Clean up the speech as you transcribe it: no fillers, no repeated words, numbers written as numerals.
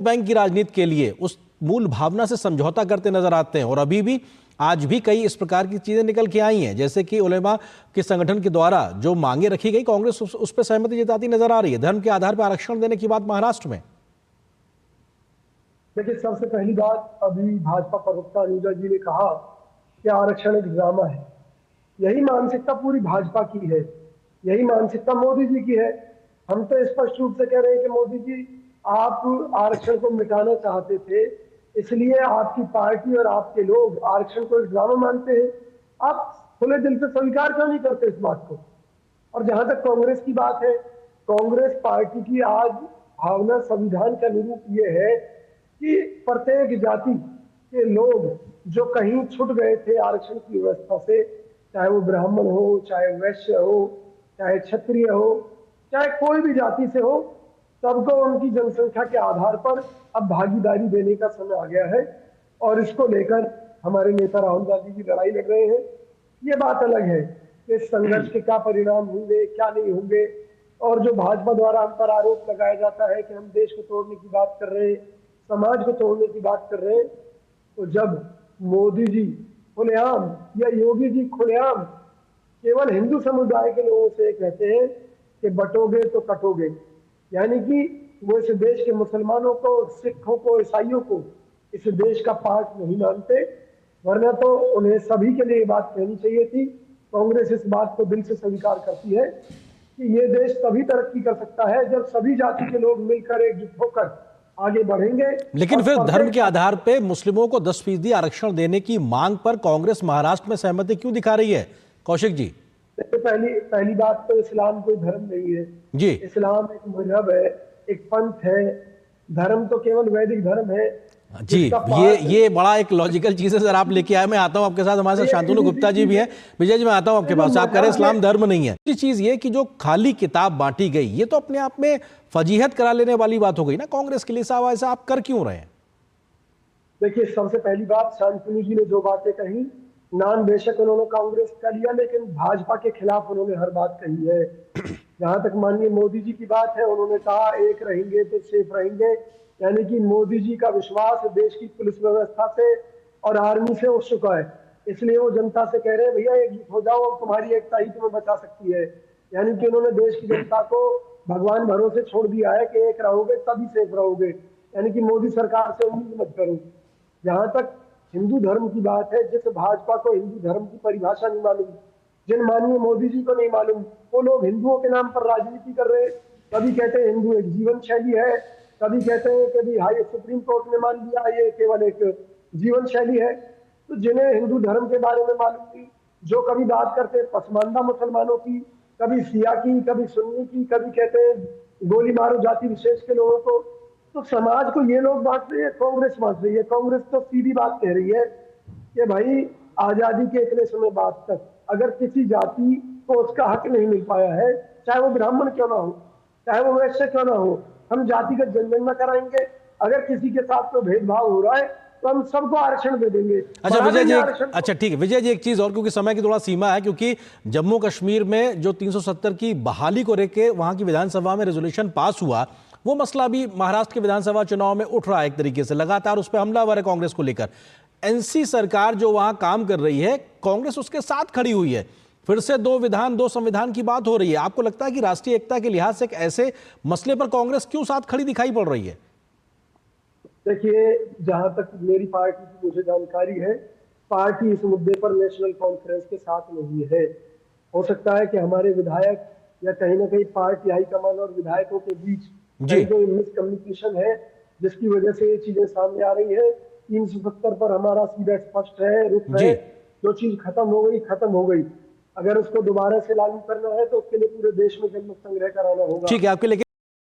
Bank की राजनीति के लिए उस मूल भावना से समझौता करते नजर आते हैं और अभी भी आज भी कई इस प्रकार की चीजें निकल के आई हैं, जैसे कि उलेमा के संगठन के द्वारा जो मांगे रखी गई, कांग्रेस उस पर सहमति जताती नजर आ रही है। धर्म के आधार पर आरक्षण देने की बात महाराष्ट्र में। देखिए, सबसे पहली बात, अभी भाजपा प्रवक्ता अनुजा जी ने कहा कि आरक्षण एक ड्रामा है। यही मानसिकता पूरी भाजपा की है, यही मानसिकता मोदी जी की है। हम तो स्पष्ट रूप से कह रहे हैं कि मोदी जी, आप आरक्षण को मिटाना चाहते थे, इसलिए आपकी पार्टी और आपके लोग आरक्षण को एक ड्रामा मानते हैं। आप खुले दिल से स्वीकार क्यों नहीं करते इस बात को? और जहां तक कांग्रेस की बात है, कांग्रेस पार्टी की आज भावना, संविधान का निरूप ये है कि प्रत्येक जाति के लोग जो कहीं छूट गए थे आरक्षण की व्यवस्था से, चाहे वो ब्राह्मण हो, चाहे वैश्य हो, चाहे क्षत्रिय हो, चाहे कोई भी जाति से हो, सबको उनकी जनसंख्या के आधार पर अब भागीदारी देने का समय आ गया है। और इसको लेकर हमारे नेता राहुल गांधी जी लड़ाई लड़ रहे हैं। ये बात अलग है कि इस संघर्ष के क्या परिणाम होंगे, क्या नहीं होंगे। और जो भाजपा द्वारा हम पर आरोप लगाया जाता है कि हम देश को तोड़ने की बात कर रहे हैं, समाज को तोड़ने की बात कर रहे हैं, तो जब मोदी जी खुलेआम या योगी जी खुलेआम केवल हिंदू समुदाय के लोगों से कहते हैं कि बटोगे तो कटोगे, यानी कि वो इस देश के मुसलमानों को, सिखों को, ईसाइयों को इस देश का पार्ट नहीं मानते, वरना तो उन्हें सभी के लिए ये बात कहनी चाहिए थी। कांग्रेस इस बात को दिल से स्वीकार करती है कि ये देश तभी तरक्की कर सकता है जब सभी जाति के लोग मिलकर एकजुट होकर आगे बढ़ेंगे। लेकिन फिर धर्म के आधार पर मुस्लिमों को 10% आरक्षण देने की मांग पर कांग्रेस महाराष्ट्र में सहमति क्यों दिखा रही है, कौशिक जी? पहली बात तो इस्लाम कोई धर्म नहीं है जी। इस्लाम एक मजहब है, एक पंथ है। धर्म तो केवल वैदिक धर्म है जी। ये बड़ा एक लॉजिकल चीज है सर, आप लेके आए। मैं आता हूं आपके साथ, हमारे साथ शांतनु गुप्ता जी भी हैं। विजय जी, मैं आता हूं आपके पास। आप कह रहे हैं इस्लाम धर्म नहीं है। दूसरी चीज ये कि जो खाली किताब बांटी गई, ये तो अपने आप में फजीहत करा लेने वाली बात हो गई ना कांग्रेस के लिए। साहब, ऐसा आप कर क्यों रहे हैं? देखिए, सबसे पहली बात, शांतनु जी ने जो बातें कही, नाम बेशक उन्होंने कांग्रेस का लिया, लेकिन भाजपा के खिलाफ उन्होंने हर बात कही है। जहां तक माननीय मोदी जी की बात है, उन्होंने कहा एक रहेंगे तो सेफ रहेंगे, यानी कि मोदी जी का विश्वास देश की पुलिस व्यवस्था से और आर्मी से उठ चुका है। इसलिए वो जनता से कह रहे हैं, भैया एकजुट हो जाओ, तुम्हारी एकता ही तुम्हें बचा सकती है। यानी कि उन्होंने देश की जनता को भगवान भरोसे छोड़ दिया है कि एक रहोगे तभी सेफ रहोगे, यानी कि मोदी सरकार से उम्मीद मत करो। जहां तक हिंदू धर्म की बात है, जिस भाजपा को हिंदू धर्म की परिभाषा नहीं मालूम, जिन माननीय मोदी जी को नहीं मालूम, वो लोग हिंदुओं के नाम पर राजनीति कर रहे हैं। कभी कहते हैं हिंदू एक जीवन शैली है, कभी कहते हैं कि भी हाई सुप्रीम कोर्ट ने मान लिया ये केवल एक जीवन शैली है। तो जिन्हें हिंदू धर्म के बारे में मालूम नहीं, जो कभी बात करते हैं पसमानदा मुसलमानों की, कभी सिया की, कभी सुन्नी की, कभी कहते हैं गोली मारो जाति विशेष के लोगों को, तो समाज को ये लोग बांट रही है, कांग्रेस बांट रही है। कांग्रेस तो सीधी बात कह रही है कि भाई, आजादी के इतने समय बाद तक अगर किसी जाति को उसका हक नहीं मिल पाया है, चाहे वो ब्राह्मण क्यों ना हो, चाहे वो वैश्य क्यों ना हो, हम जातिगत जनगणना कराएंगे। अगर किसी के साथ तो भेदभाव हो रहा है तो हम सबको आरक्षण दे देंगे। अच्छा विजय जी, अच्छा ठीक है विजय जी, एक चीज और, क्योंकि समय की थोड़ा सीमा है, क्योंकि जम्मू कश्मीर में जो 370 की बहाली को लेकर वहां की विधानसभा में रेजोल्यूशन पास हुआ, वो मसला भी महाराष्ट्र के विधानसभा चुनाव में उठ रहा है। एक तरीके से लगातार उस पर हमलावर है कांग्रेस को लेकर। एनसी सरकार जो वहां काम कर रही है, कांग्रेस उसके साथ खड़ी हुई है। फिर से दो संविधान की बात हो रही है। आपको लगता है कि राष्ट्रीय एकता के लिहाज से एक ऐसे मसले पर कांग्रेस क्यों साथ खड़ी दिखाई पड़ रही है? देखिए, जहां तक मेरी पार्टी की मुझे जानकारी है, पार्टी इस मुद्दे पर नेशनल कॉन्फ्रेंस के साथ नहीं है। हो सकता है कि हमारे विधायक या कहीं ना कहीं पार्टी हाईकमान और विधायकों के बीच कोई मिसकम्युनिकेशन है, जिसकी वजह से ये चीजें सामने आ रही है। 370 पर हमारा सीधा स्पष्ट है, रुख है। जो चीज खत्म हो गई खत्म हो गई। अगर उसको दोबारा से लागू करना है तो उसके लिए पूरे देश में जनमत संग्रह कराना होगा। ठीक है, आपके